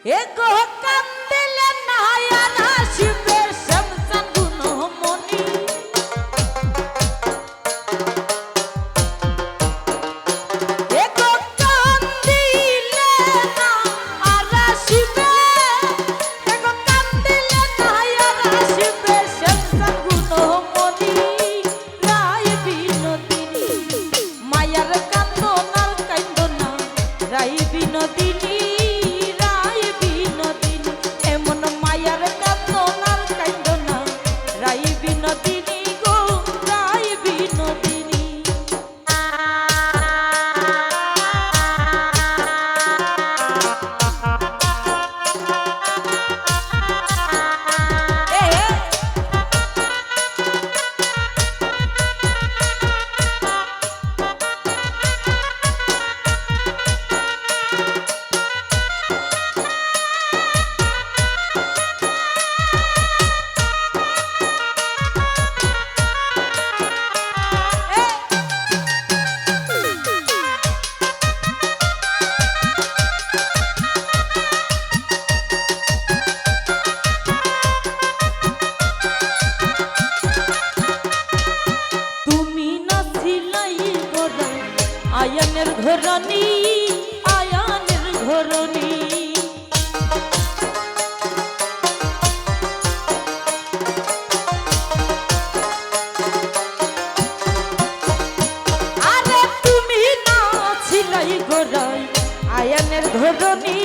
এগো কান্দিলে নায়ার আসিবে শ্যামচান গুণমণি এগো কান্দিলে নায়ার আসিবে এগো কান্দিলে নায়ার আসিবে শ্যামচান গুণমণি রায় বিনোদিনী মায়ার কান্দনার কান্দনা রায় বিনোদিনী বিনোদিনী গো রায় বিনোদিনী আয়ানের ঘরণী আয়ানের ঘরণী আরে তুমি না ছিলাই গোরাই আয়ানের ঘরণী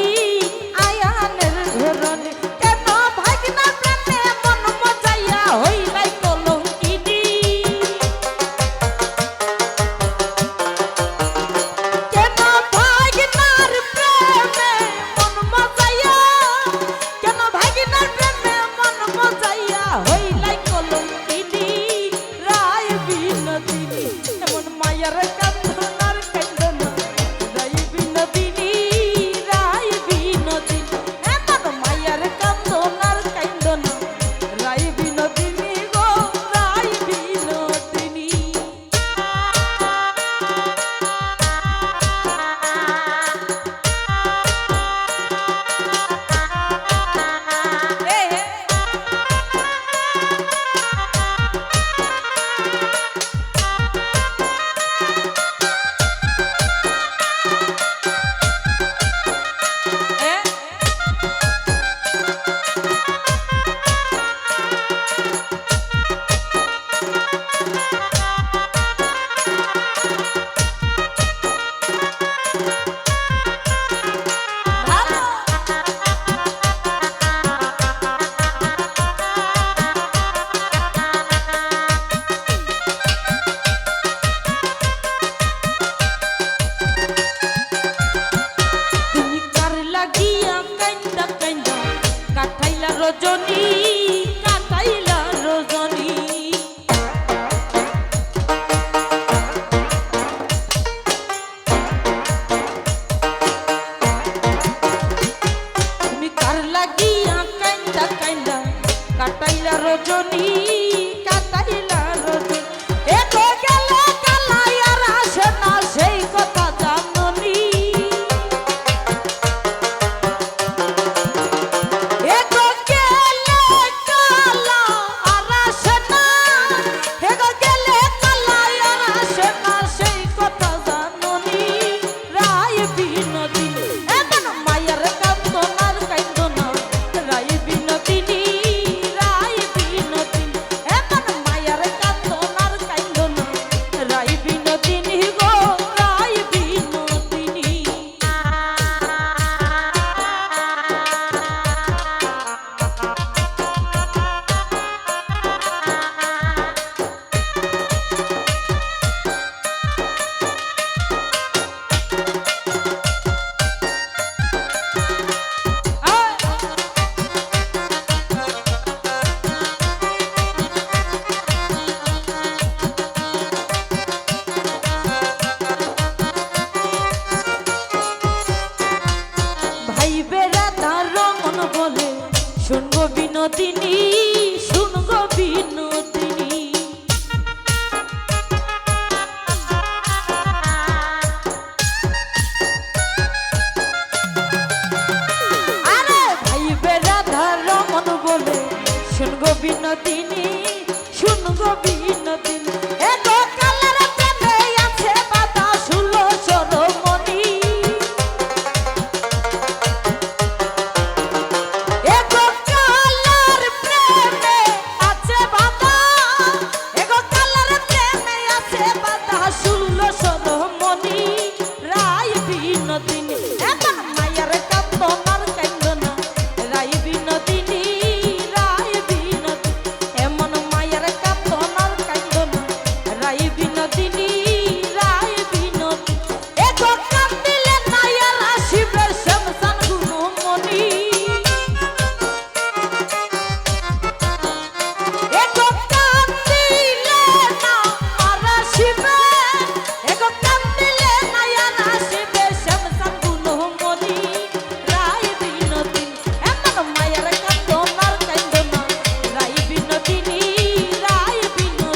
আয়ানের ঘরণী কেন ভাগনা প্রেমে মন মজাইয়া হইলাই কলঙ্কিনী রজনী কাটাইলা রজনী তুমি কার লাগিয়া কান্দা কান্দা কাটাইলা রজনী কাটাইলা রজনী এতো গেলে কালাইয়ার আসে না সেই কথা জাননি বিনোদিনী শুনগো বিনোদিনী আরে বিনোদিনী শুনগো বিনোদিনী এ গো কালার প্রেমে আছে বাধা ষোলো সরমণি এ গো কালার প্রেমে আছে বাধা এ গো কালার প্রেমে আছে বাধা ষোলো সরমণি রায় বিনোদিনী এমন মায়ের কান্দনার কান্দনা রায় বিনোদিনী রায় বিনোদিনী এমন মায়ের কান্দনার কান্দনা রায় বিনোদিনী রায় বিনোদিনী এ গো কান্দিলে নায়ার আসিবে শ্যামসান গুণমণি এ গো কান্দিলে না আর আসিবে এ গো কান্দিলে নায়ার আসিবে শ্যামসান গুণমণি রায় বিনোদিনী এমন মায়ের কান্দনার কান্দনা রায় বিনোদিনী রায় বিনোদিনী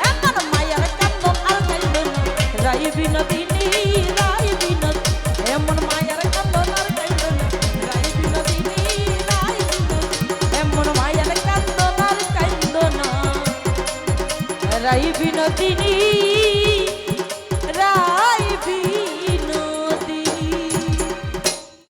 এমন মায়ের কান্দনার কান্দনা রায় বিনোদিনী রায় বিনোদিনী এমন মায়ের কান্দনার কান্দনা রায় বিনোদিনী রায় বিনোদিনী এমন মায়ের কান্দনার কান্দনা রায় বিনোদিনী